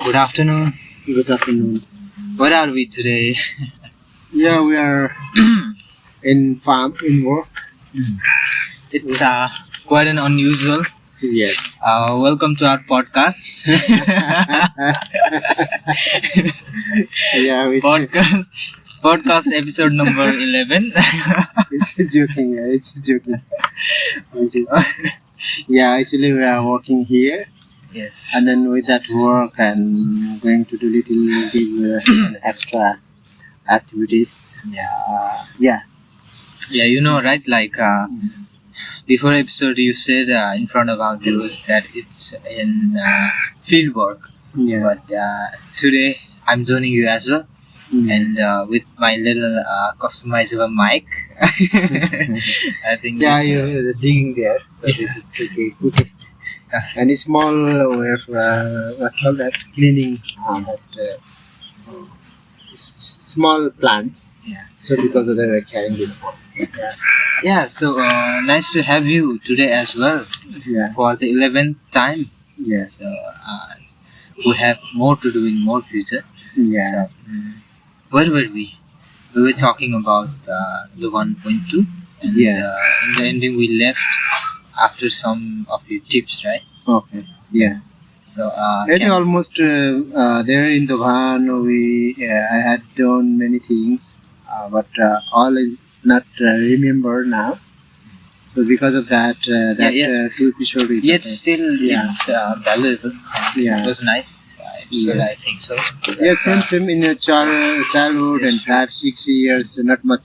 Good afternoon. Good afternoon. Where are we today? Yeah, we are in work. It's quite an unusual. Yes. Welcome to our podcast. Yeah, Podcast episode number 11. it's joking. Yeah, it's joking. Okay. Yeah, actually we are working here, Yes. and then with that work, I'm going to do give an extra activities. Yeah. Yeah, you know, right? Like before episode, you said in front of our viewers that it's in field work. Yeah. But today I'm joining you as well. And with my little customizable mic, I think. Yeah, this, you're digging there. So this is tricky. Okay. And a small way of what's called that cleaning small plants. Yeah. So because of that, we're carrying this one. Yeah. So nice to have you today as well Yeah. for the 11th time. Yes. So we have more to do in more future. Yeah. So where were we? We were talking about the 1.2, and Yeah. in the ending we left after some of your tips, right? Okay. Yeah. So I think almost there in Dovan, I had done many things, but all is not remember now. So because of that, two episode is yet still Yeah. it's valuable. Yeah. It was nice episode, Yeah. I think so. Yeah, same in childhood Yes. and 5-6 years, not much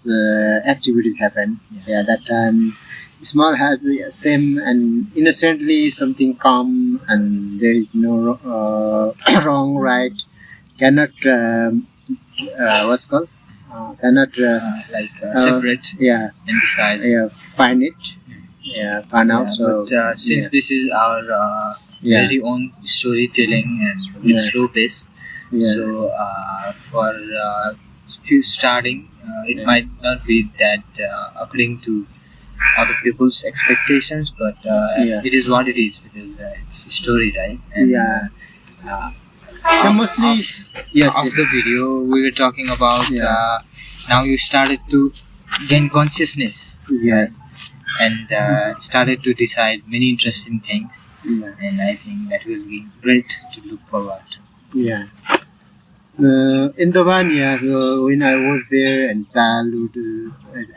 activities happen. Yes. Yeah, that time small has same and innocently something come and there is no wrong right. Cannot what's called cannot Separate yeah and decide. find it find out. So But since this is our Yeah. very own storytelling and with Yes. slow pace, yeah. so for few starting, it Yeah. might not be that according to other people's expectations, but Yeah. it is what it is because it's a story, right? And, Yeah. uh, Mostly yes, of the video we were talking about Yeah. now you started to gain consciousness yes. and started to decide many interesting things, Yeah. and I think that will be great to look forward to. Yeah. In the one, when I was there and childhood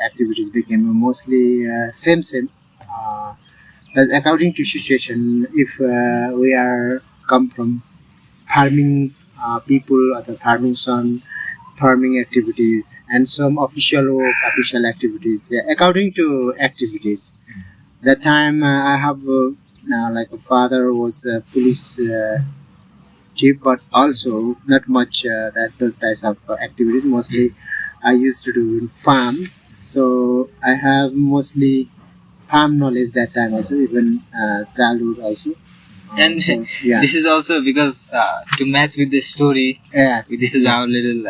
activities became mostly same. That's according to situation. If we are come from farming people or the farming son, farming activities and some official activities. Yeah, according to activities. That time I have like a father was a police. Cheap, but also not much that those types of activities. Mostly, I used to do in farm, so I have mostly farm knowledge that time also, even childhood also. And So, yeah, this is also because to match with the story, yes, this is our little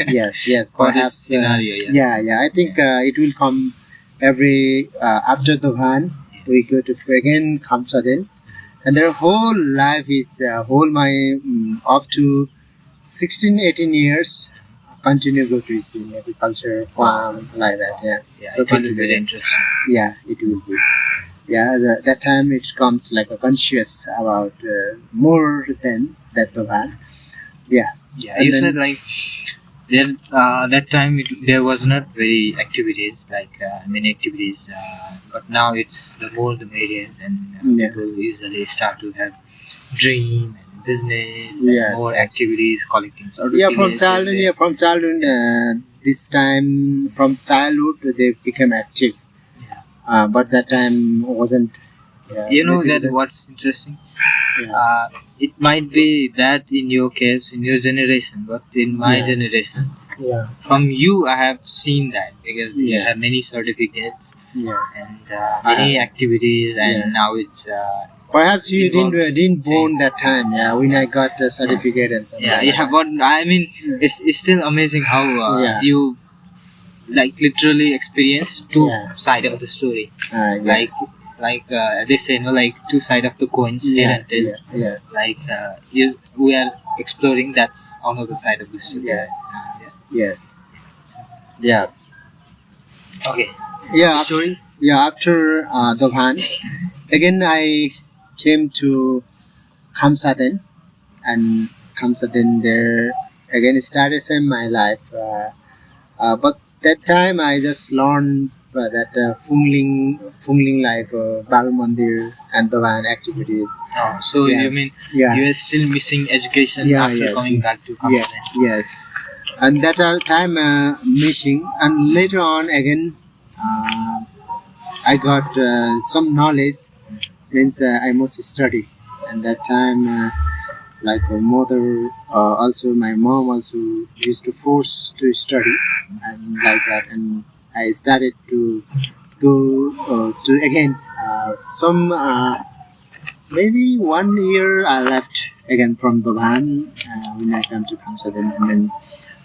yes, for this perhaps scenario. yeah. I think it will come every after the van. We go to again Kamsaden. And their whole life is my up to 16-18 years continue go to in agriculture farm like that. Yeah, So it will be continue. very interesting. Yeah, it will be. Yeah, that time it comes like a conscious about more than that the van. Yeah. Yeah, And you then- said like there that time there was not very activities like many activities, but now it's the more the merrier, and Yeah. people usually start to have dream and business Yes. and more activities, collecting Yeah, from childhood. This time from childhood they became active. Yeah. But that time wasn't. You know maybe that what's interesting? Yeah. It might be that in your case, in your generation, but in my Yeah. generation, Yeah. from you, I have seen that because you Yeah. have many certificates Yeah. and many activities, and Yeah. now it's Perhaps you Involved. didn't born that time. Yeah, when I got a certificate and something. yeah. But I mean, it's still amazing how Yeah. you like literally experience two Yeah. side of the story, Yeah. like they say, no, like two side of the coins, head and tails. yeah. Like we are exploring. That's another side of the story. Yeah. Yeah. Yes. Yeah. Okay. Yeah. The story. Yeah. After Dovan, again I came to Khamsaden, and Khamsaden there again started same my life. But that time I just learned that Phungling like Bal Mandir and Dovan activities. Oh, so Yeah. you mean Yeah. you are still missing education Yeah, after yes, coming yeah. back to Yeah, Khamsaden? yes. And that time missing, and later on again, I got some knowledge. Means I must study, and that time, like my mother, also my mom also used to force to study, and like that, and I started to go to again some maybe 1 year I left again from Dovan when I come to Kamsadan, and then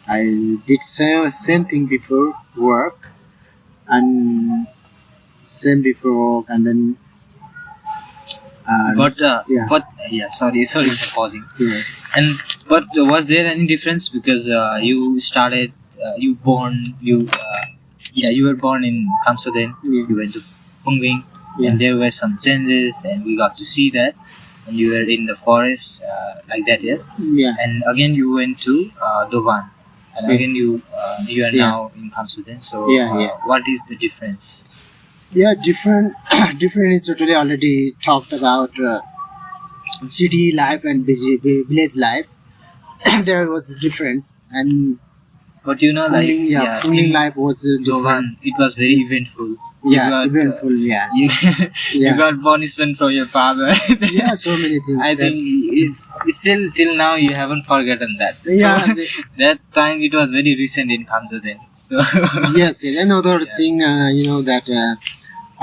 I did same thing before work, and same before work, and then But yeah, sorry for pausing. yeah, And but was there any difference because you started you were born in Kamsaden, yeah, you went to Phungling, yeah, and there were some changes, and we got to see that, and you were in the forest like that, yes. yeah, And again you went to Dovan, and Yeah. again you are Yeah. now in Kamsaden. So Yeah, yeah. what is the difference? yeah. Different, different is totally already talked about city life and village life. There was different, and But you know, like Phungling in life was different. Dovan, it was very eventful. Yeah, you got, eventful. Yeah, you, Yeah. you got punishment from your father. yeah. So many things. I think still till now you haven't forgotten that. Yeah, So, that time it was very recent in Kamsaden. So yes, yes. Another Yeah. thing, that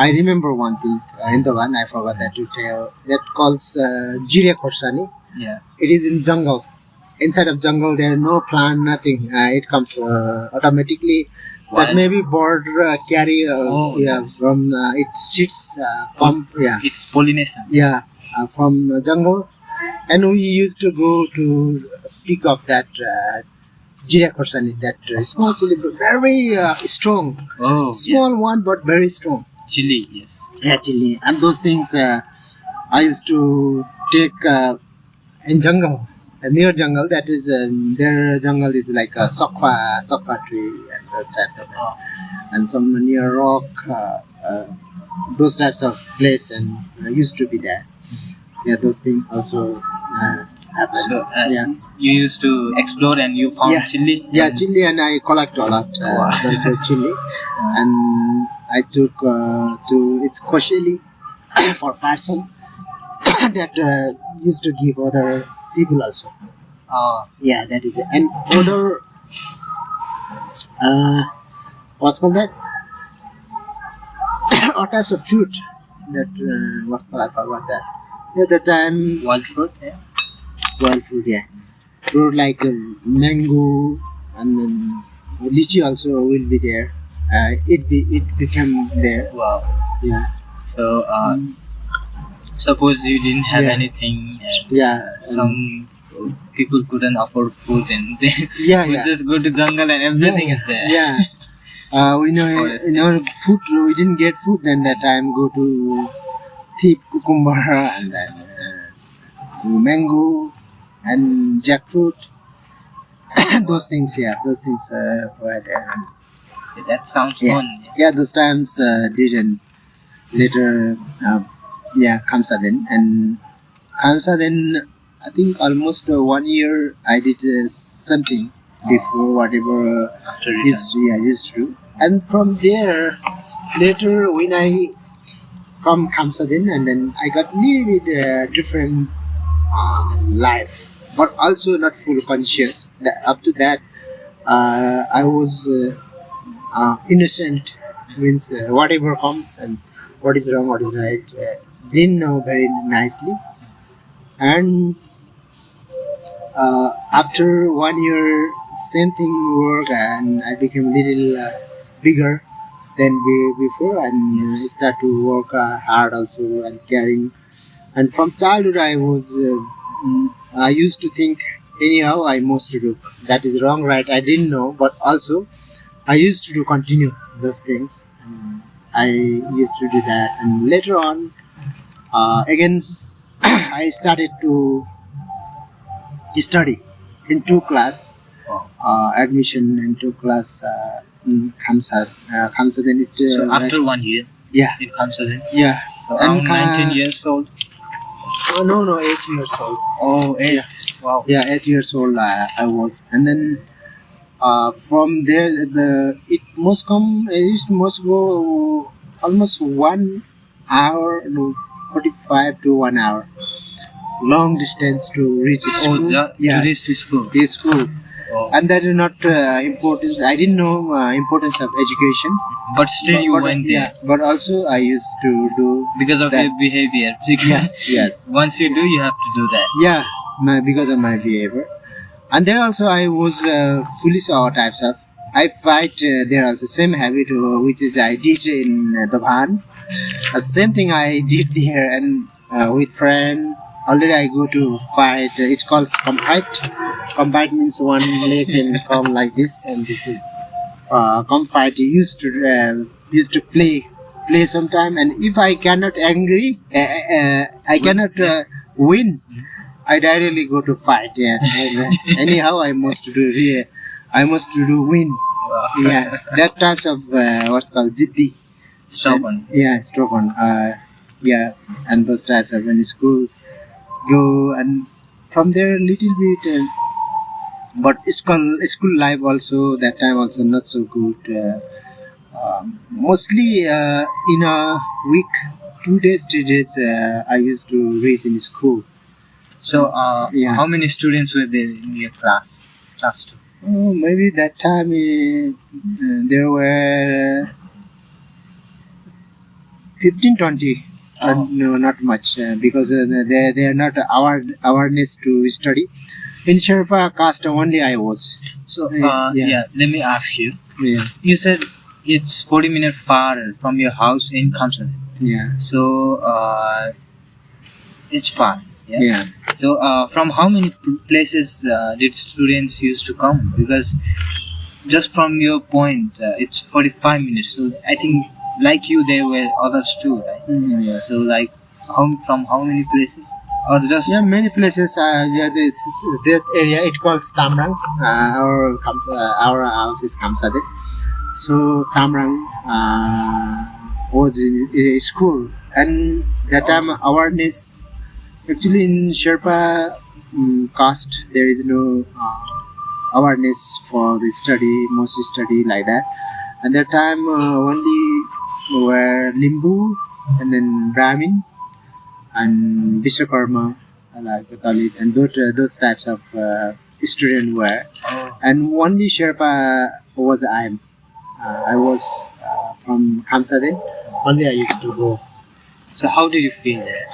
I remember one thing in the one I forgot that to tell. That calls Jirya Khorsani. yeah. It is in jungle. Inside of jungle, there are no plant, nothing. It comes automatically. That Wild? maybe bird carry that's- from it sits from It's pollination. from jungle, and we used to go to pick up that Jirya Khorsani, that small chili, but very strong. Oh, Small one, but very strong. yeah. Chili, yes. Actually, and those things I used to take in jungle, near jungle. That is their jungle is like a sokwa tree and those types of, Oh. and some near rock, those types of place, and used to be there. Yeah, those things also happen. So yeah. you used to explore and you found Yeah. chili. Yeah, and- chili, and I collect a lot the chili, and I took to it's kosheli for person that used to give other people also. Oh, Yeah, that is it. And other what's called that? All types of fruit that what's called, I forgot that. Yeah, that time wild fruit. Yeah. wild fruit. Yeah, fruit like mango, and then lychee also will be there. It became there. Wow. Yeah, So suppose you didn't have Yeah. anything, and yeah, some people couldn't afford food, and they yeah, would yeah. just go to jungle and everything is there. Yeah. We know, Forest, food. We didn't get food. Then that time go to thief cucumber and then mango and jackfruit. Those things, yeah, those things were there. And, Yeah, that sounds Yeah. fun. yeah, those times didn't later. Kamsaden, and Kamsaden. I think almost 1 year I did something before whatever After return. history. And from there, later when I come Kamsadin, and then I got little bit different life, but also not full conscious. Up to that, I was innocent. Means whatever comes and what is wrong, what is right, didn't know very nicely. And after 1 year, same thing work, and I became a little bigger than before, and start to work hard also and caring. And from childhood, I used to think anyhow I must to do. That is wrong, right? I didn't know, but also I used to do continue those things. And I used to do that, and later on, again, I started to study in two class. Wow. Admission into class in Khamsa. Then it. So after 1 year, Yeah. it comes in. Yeah. So And, around 19 years old. Oh, no, 8 years old. Oh, eight. Yeah. Wow. Yeah, 8 years old I was, and then from there it must go almost 1 hour, no, 45 to 1 hour, long distance to reach its Oh, school. to reach to school. The school, Oh. and that is not importance. I didn't know importance of education. But still, you went there Yeah, but also I used to do because of that. your behavior. Yes. Once you do, you have to do that. Yeah, because of my behavior. And there also I was foolish all types of. I fight there also same habit which is I did in Dovan. Same thing I did there, and with friend. Already I go to fight. It's called compite. Compite means one leg can come like this, and this is compite. Used to play sometime, and if I cannot angry, I cannot win. I directly go to fight. Yeah. Anyhow, I must do. Yeah, I must do win. Wow. Yeah, that types of what's called jiddi. Stubborn. Yeah, stubborn. Yeah, and those types of in school go, and from there little bit. But school life also that time also not so good. Mostly in a week, 2 days, 3 days, I used to reach in school. So, Yeah. how many students were there in your class? Class two. Oh, maybe that time there were 15, 20. Oh. No, not much because they are not awareness to study. In Sherpa caste only I was. So, Yeah. yeah. Let me ask you. Yeah, You said it's 40-minute far from your house in Kamsad. yeah, So, it's far. Yeah. yeah. So, from how many places did students used to come? Because just from your point, it's 45 minutes. So, I think like you, there were others too, right? Yeah. So, like, from how many places? Or just Yeah, many places. Yeah, that area it calls Tamrang. Our house is Kamsade. So Tamrang was in a school, and that time awareness. Actually, in Sherpa caste, there is no awareness for the study, most study like that. And that time only were Limbu, and then Brahmin, and Vishwakarma, like Dalit, and those types of students were. Oh. And only Sherpa was I was from Kamsade. Only I used to go. So, how did you feel there?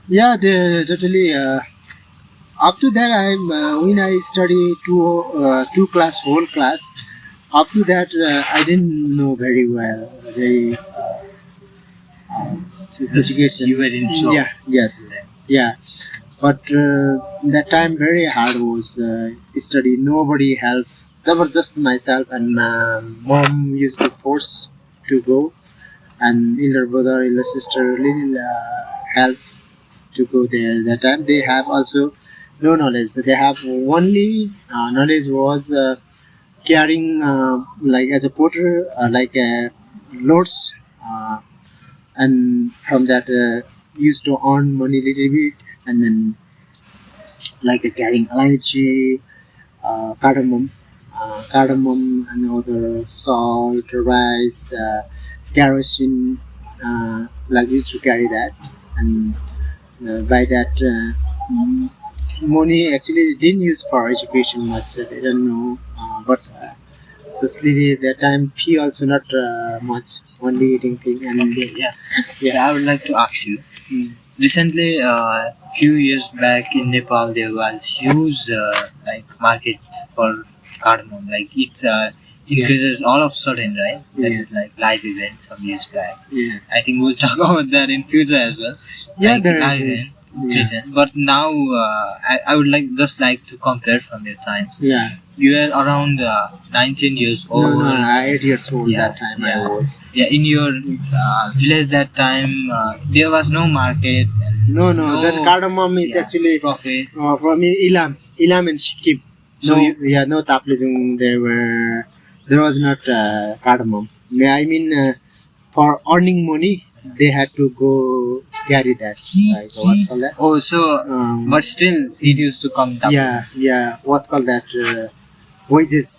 Yeah, they totally. Up to that, when I study two class, whole class. Up to that, I didn't know very well. Very education. You were in shock. Yeah. Yes. Yeah. But that time very hard was study. Nobody helped. That was just myself, and my mom used to force to go, and elder brother, elder sister, little help to go there. That time they have also no knowledge. They have only knowledge was carrying like as a porter, like loads, and from that used to earn money little bit, and then like carrying elaichi, cardamom and other salt, rice, kerosene, like used to carry that, and by that money actually didn't use for education much. They don't know, but this lady that time fee also not much, only eating thing, and Yeah. Yeah, I would like to ask you. Recently, few years back in Nepal, there was huge like market for cardamom. Like it increases all of a sudden, right? That is Yes. like live event some years back. yeah, I think we'll talk about that in future as well. Yeah, Like there is live a- event. present. But now I would like to compare from your time. Yeah. You were around 19 years No, old. no, 8 years old Yeah, that time yeah. I was. Yeah, in your village that time, there was no market. No, that cardamom is Yeah, actually profit. from Ilam and Sikkim. So No, you- no Taplejung. There was not cardamom. I mean, for earning money, they had to go carry that. Like what's called that? Oh, so but still it used to come down. Yeah. What's called that? Wages.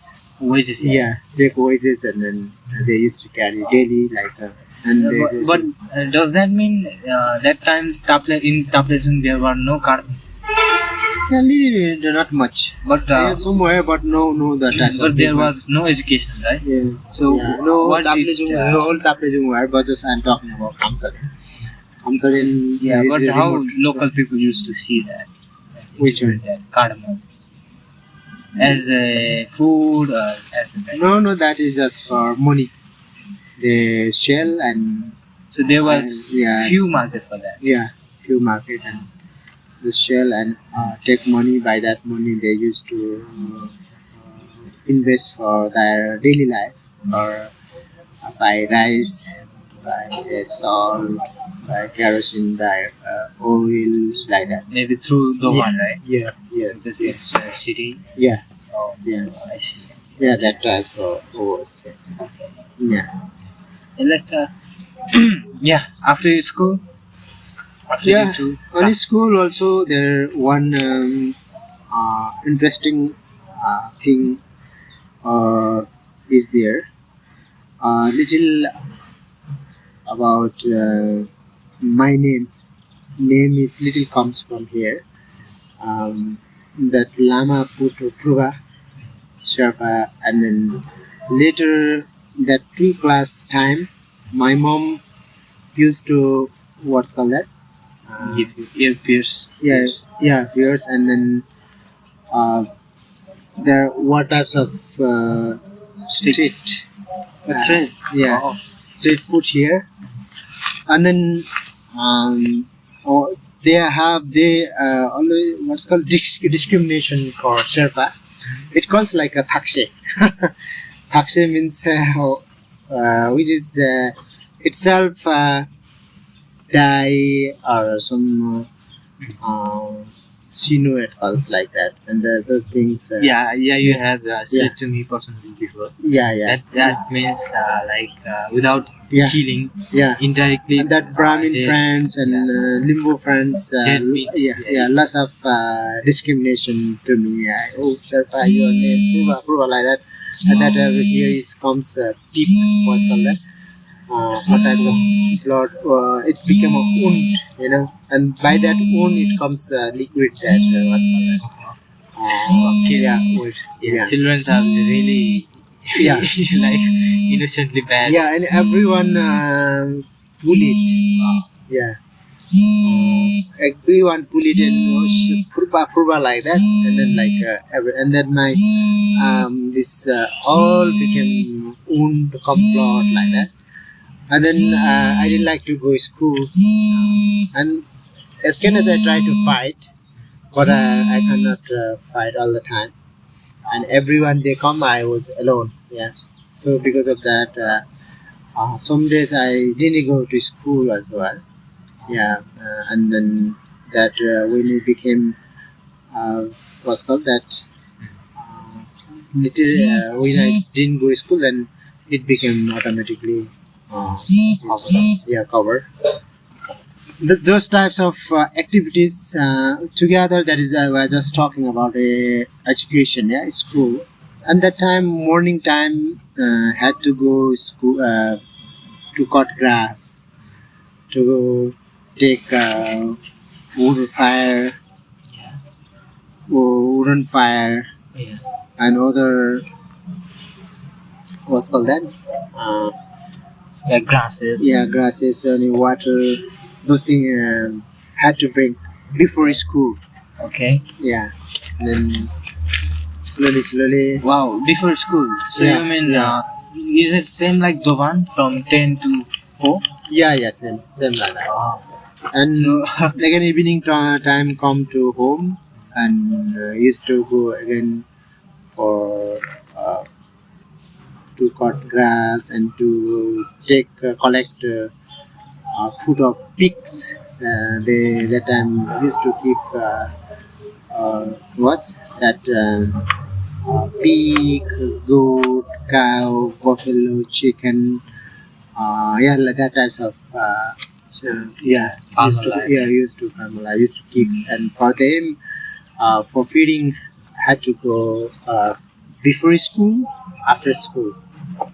Wages. Yeah, take wages, and then they used to carry daily, like, and they. But does that mean that time in Taplejung there were no car? Yeah, little bit, not much. But Yeah, somewhere, but no that type. but of there people. was no education, right? Yeah. So Yeah. No, what did, whole Taplejung were, but just I'm talking about Kamsarin. Kamsarin. yeah, is but a how remote- local people used to see that? Which one? That cardamom as a food or as a No, that is just for money. They shell and so there was yes. few market for that. few market and the shell and take money. By that money, they used to invest for their daily life or buy rice, buy salt, buy kerosene, buy oil, like that. Maybe through Dovan, right? Yeah. Because Yes. it's a city. Yeah. Oh, Yes. I see. Yeah. That type of was. Yeah. And let's yeah, after school. After Yeah. you two. On school also there one interesting thing is there. Little about my name. Name is little comes from here. That Lama Pruva Sherpa, and then later that 2 class time, my mom used to what's called that. Give you earpiece. Yes, viewers, and then there what types of street, A thread. yeah, Oh. street food here, and then they always what's called discrimination for Sherpa. It calls like a takshe. Takshe means which is itself dye or some sino it calls like that, and those things. Yeah, you have said to me personally before. Yeah. That means without Yeah. killing Yeah. indirectly. And that Brahmin they- friends and Limbo friends, Dead meat. lots of discrimination to me. Oh, Sherpa, your name, Pruva, like that. And that here it comes peep, what's called that? What types of blood? It became a wound, and by that wound it comes liquid that what's called that? Kids. Yeah, wood. Yeah. Children are really Yeah. like innocently bad. Yeah, and everyone pull it. Yeah. Everyone pull it and purba like that, and then and then my this all became wound complot like that, and then I didn't like to go to school, and as soon as I try to fight, but I cannot fight all the time, and everyone they come, I was alone. Yeah, so because of that, some days I didn't go to school as well. Yeah, and then that when it became what's called that little when I didn't go to school, then it became automatically cover. Those types of activities together. That is, I was just talking about education. Yeah, school. And that time, morning time, had to go school to cut grass, to take wooden fire, Yeah. and other what's called that? Yeah, grasses. Yeah, grasses and water. Those things had to bring before school. Okay. Yeah, then slowly. Wow, before school. So Yeah, you mean yeah. is it same like Dovan from 10 to 4? Yeah, same like that. Wow. And So again evening time come to home and used to go again for to cut grass and to take collect food of pigs. They that time used to keep what's that pig, goat, cow, buffalo, chicken. Yeah, like that types of. So yeah, used farmer to life. used to farm life, used to keep, and for them for feeding had to go before school, after school,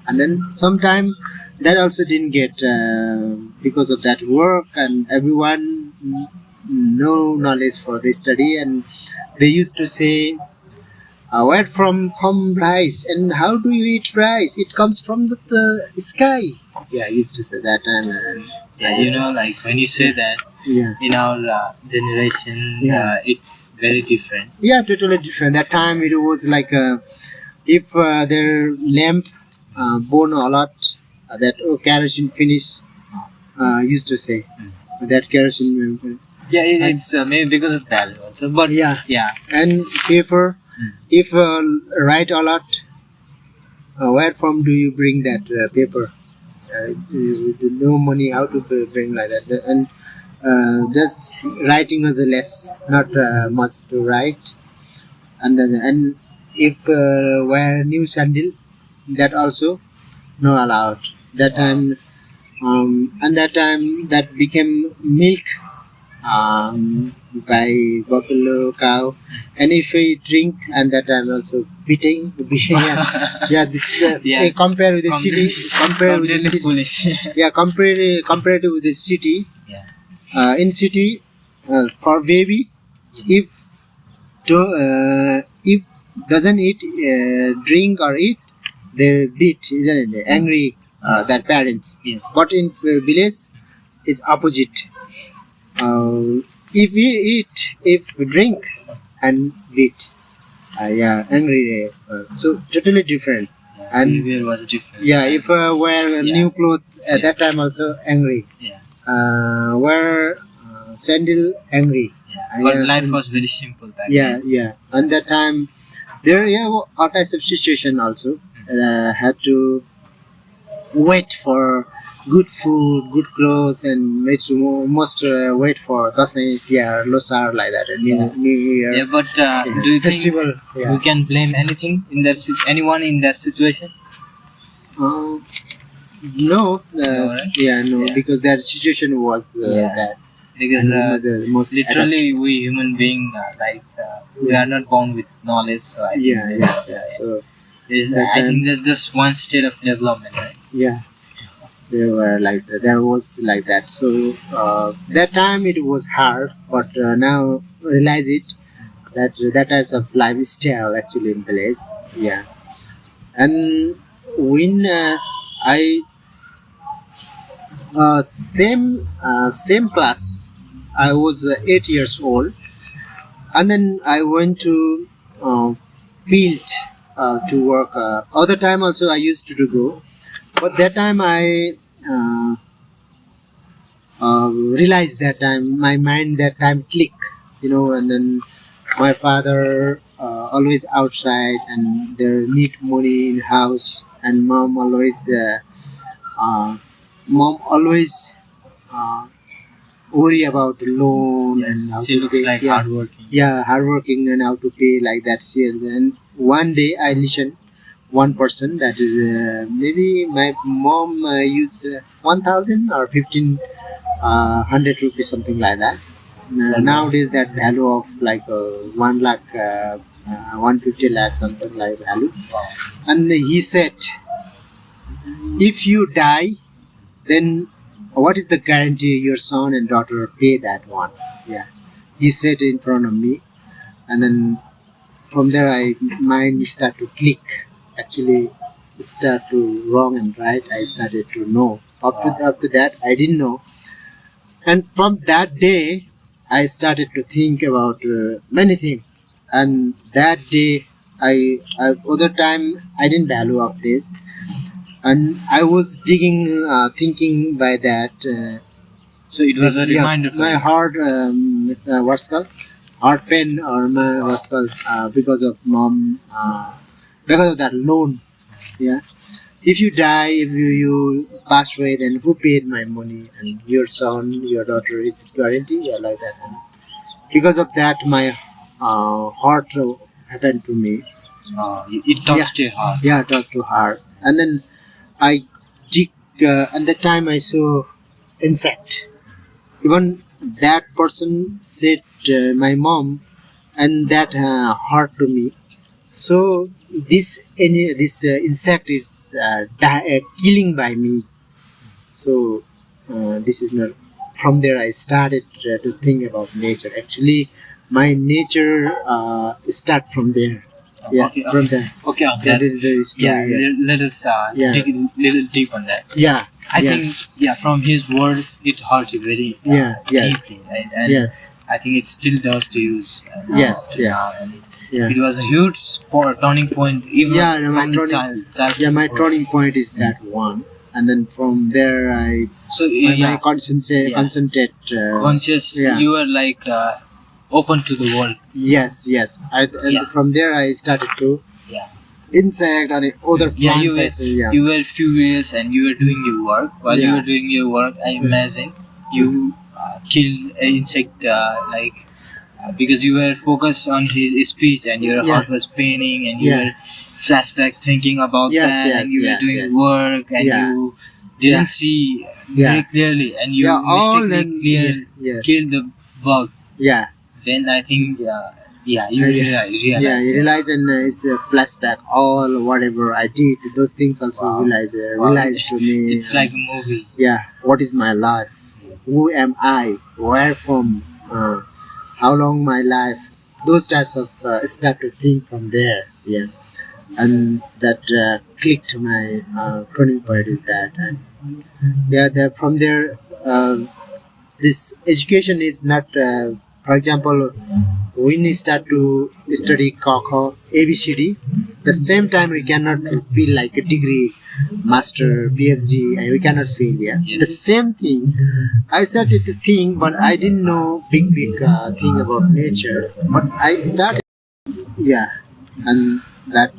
and then sometime that also didn't get because of that work and everyone no knowledge for the study, and they used to say where from come rice and how do you eat rice, it comes from the sky. Yeah, I used to say that, and Yeah, you know, like when you say that yeah, in our generation, Yeah. it's very different. yeah, totally different. That time it was like if their lamp burn a lot, that kerosene finish, used to say that kerosene. Yeah, And- it's maybe because of that also. But Yeah, yeah, and paper. If write a lot, where from do you bring that paper? No money, how to bring like that, and just writing was a less, not much to write, and if wear new sandal, that also no allowed. That time, and that time that became milk by buffalo cow, and if we drink, and that time also beating. Yeah, yeah. This Yeah. compare with the city, compare with the completely city. foolish. Yeah, compared with the city. Yeah. In city, for baby, if if doesn't eat, drink or eat, they beat, isn't it? Angry Yes. their parents. Yes. But in village, it's opposite. If we eat, if we drink, and beat, yeah, angry. So totally different. And Behavior was different. yeah, if wear Yeah. new clothes at Yeah. that time also angry. Yeah. Wear sandal angry. Yeah. But Yeah, life and- was very simple back Yeah, then. yeah. And that time, there all types of situation also. Had to wait for good food, good clothes, and most wait for Dasai, yeah, Losar like that, and Yeah. New Year. Yeah, but do you think Festival? Yeah. we can blame anything in that anyone in that situation? No, No, right? yeah, no, Yeah. because that situation was Yeah. that. Because And it was most literally we human being we are not born with knowledge. So I think Yeah, yeah. there's, So there's, that I time- think there's just one state of development, right? yeah, they were like that. There was like that. So that time it was hard, but now realize it that that types of lifestyle actually in place. Yeah, and when I same class, I was 8 years old, and then I went to field to work. Other time also I used to go, but that time I realized that time my mind that time click, and then my father always outside and there need money in house, and mom always uh, worry about the loan and how She to looks pay. like Yeah, hardworking. yeah, hardworking and how to pay like that. And one day I listened one person that is maybe my mom use 1,000 or 1,500 rupees, something like that. Nowadays that value of like 1 lakh, 150 lakh, something like value. And he said, if you die, then what is the guarantee your son and daughter pay that one? Yeah, he said in front of me, and then from there I mind start to click. Actually, start to wrong and right. I started to know. Up to that, I didn't know, and from that day, I started to think about many things. And that day, I other time I didn't value of this, and I was digging, thinking by that. So it was a Yeah, reminder for my you. heart, what's called heart pain, or my what's called because of mom, because of that loan. Yeah, if you die, if you pass away, then who paid my money? And your son, your daughter, is it guarantee? Yeah, like that. And because of that, my heart happened to me. It touched your heart. Yeah, it was too hard. And then I dig, at the time I saw insect. Even that person said my mom, and that hurt to me. So this insect is killing by me. So this is not. From there, I started to think about nature. Actually, my nature start from there. Yeah, Okay, from okay, there. okay. On Yeah, that, this is the yeah, story. Yeah, let us Yeah. dig a little deep on that. yeah, I yeah. think, yeah, from his word, it hurt you very Yeah, yes. deeply, right? And Yes, I think it still does to use now, Yes, till yeah. now. And yeah. it was a huge turning point, even Yeah, from the child. yeah, my turning point is that one, and then from there I So my yeah, concentrate. conscious. Yeah. You were like open to the world. Yes. And Yeah. from there I started to Yeah. insect and other Yeah, plants. Also, yeah, you were furious and you were doing your work. While you Yeah. were doing your work, I imagine you killed an insect because you were focused on his speech and your Yeah. heart was paining and you Yeah. were flashback thinking about Yes, that yes, and you were yes, doing yes. work and Yeah. you didn't Yeah. see Yeah. very clearly and you Yeah, all mistakenly then- yes. killed the bug. yeah. Then I think you Yeah. realized Yeah, you it. realize, and it's a flashback. All whatever I did, those things also Wow. Wow. realize to me. It's like a movie. Yeah, what is my life? Who am I? Where from? How long my life? Those types of start to think from there. Yeah, and that clicked my turning point is that. And yeah, from there, this education is not. For example, when we start to study Kaka, ABCD, the same time we cannot feel like a degree, master, PhD, and we cannot feel, yeah. Yes. The same thing, I started to think, but I didn't know big thing about nature. But I started, yeah, and that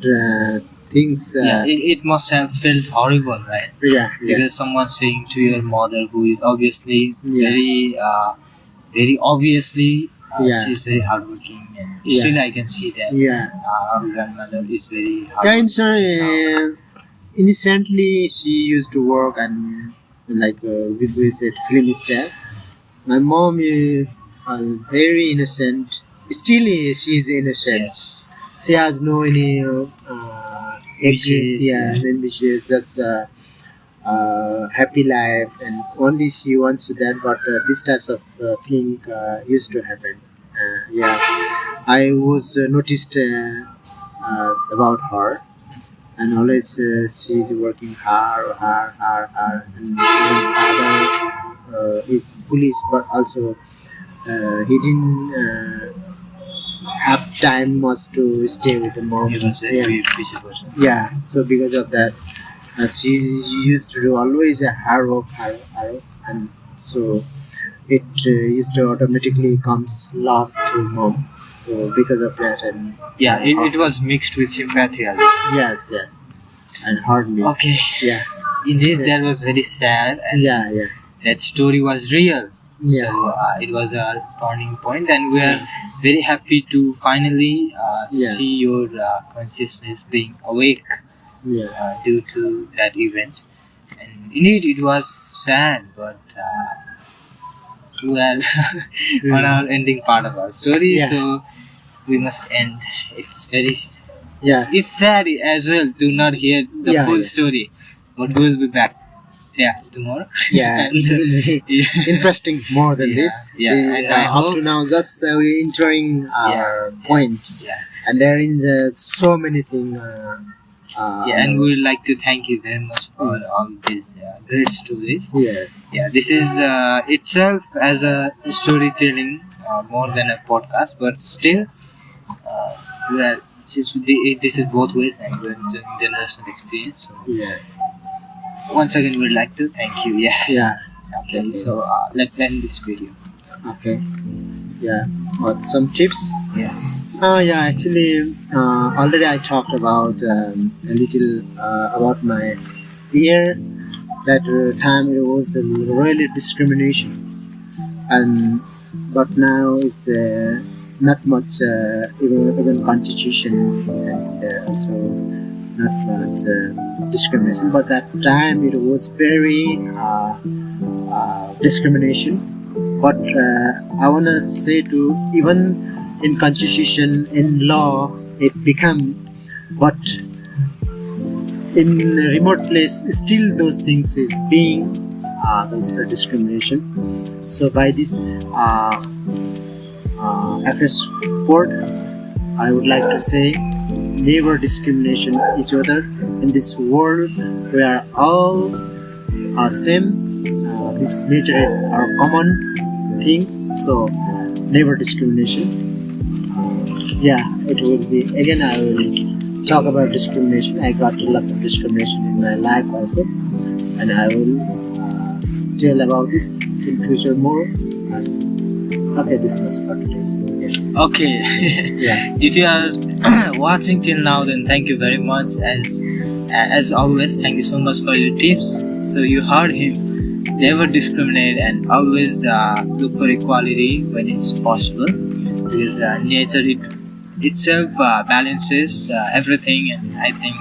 things, It must have felt horrible, right? yeah. Because someone saying to your mother, who is obviously Yeah. very obviously, Yeah. she's very hardworking, and Yeah. still I can see that Yeah. our grandmother is very Yeah, hardworking. innocently she used to work, and like before we said film star. My mom is very innocent. Still, she is innocent. Yes. She has no any Wishes, yeah, ambitious. That's happy life, and only she wants that. But these types of thing used to happen. Yeah, I was noticed about her, and always she's working hard, and even father is police, but also he didn't have time much to stay with the mom. He was a Yeah. very busy person. Yeah, so because of that, she used to do always a hard work, and so it used to automatically comes love to mom. So because of that, and Yeah, it was mixed with sympathy as well. yes, and hard me. Okay. Yeah, Indeed, Yeah. that was very sad, and yeah, that story was real. Yeah. So it was a turning point, and we are very happy to finally Yeah. see your consciousness being awake yeah, due to that event. And indeed, it was sad, but we are on our ending part of our story, Yeah. so we must end. It's very yeah. it's sad as well to not hear the Yeah, full yeah. story, but we'll be back. Yeah, tomorrow. Yeah, And, it will be yeah. interesting more than Yeah, this. yeah, and I up hope- to now, just we're entering our Yeah, point, Yeah. and there is so many things. Yeah, and we would like to thank you very much for all these great stories. yes, Yeah, this is itself as a storytelling more than a podcast, but still, we are since this is both ways and we're in generational experience. So yes, once again, we'd like to thank you. Yeah. yeah. Okay. Okay, so let's end this video. Okay. Yeah. What some tips? Yes. Yeah. Actually, already I talked about a little about my year. That time it was really discrimination, and but now it's not much even constitution, and there also not much discrimination. But that time it was very discrimination. But I wanna say to even in constitution in law it become, but in a remote place still those things is being those discrimination. So by this FSPOD, I would like to say never discrimination each other in this world. We are all same. This nature is our common thing. So never discrimination. Yeah, it will be again. I will talk about discrimination. I got lots of discrimination in my life also, and I will tell about this in future more. And, okay, this was for today. Yes. Okay. Yeah. If you are watching till now, then thank you very much. As always, thank you so much for your tips. So you heard him. Never discriminate and always look for equality when it's possible, because nature itself balances everything, and I think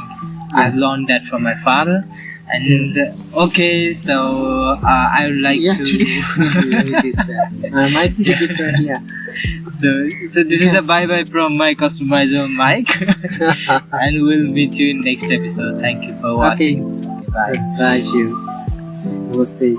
I've learned that from my father. And okay, so I would like Yeah, to. today it is might be different. Yeah. So this is a bye bye from my customizer Mike, and we'll meet you in next episode. Thank you for watching. Okay. Bye. Bye, you. Namaste.